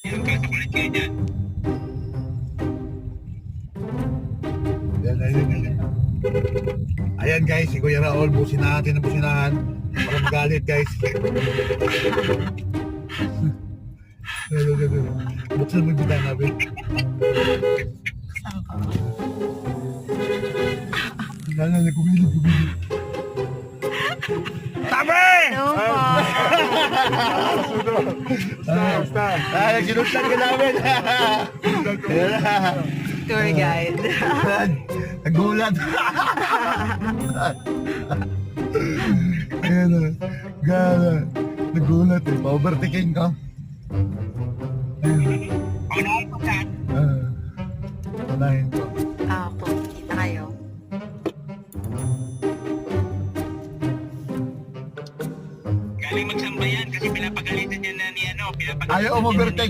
Yan, kasakulit kayo dyan. Yan. Ayan guys, si Kuya Raul, busin natin ang businahan para magalit guys. Buksan mo yung bita namin. Nalala, kumilip. Tabi! No po. Stop. Ay, sinundan ka namin. Tour guide. Nagulat. Ayan na. Gala. Nagulat eh. Pa-overtaking ka. Ayan. Paunahin ko ka. Panahin ko. Po, kita kayo. Galing magsambayan kasi pinapagalitan niya na ni ano. Ayaw, overtake.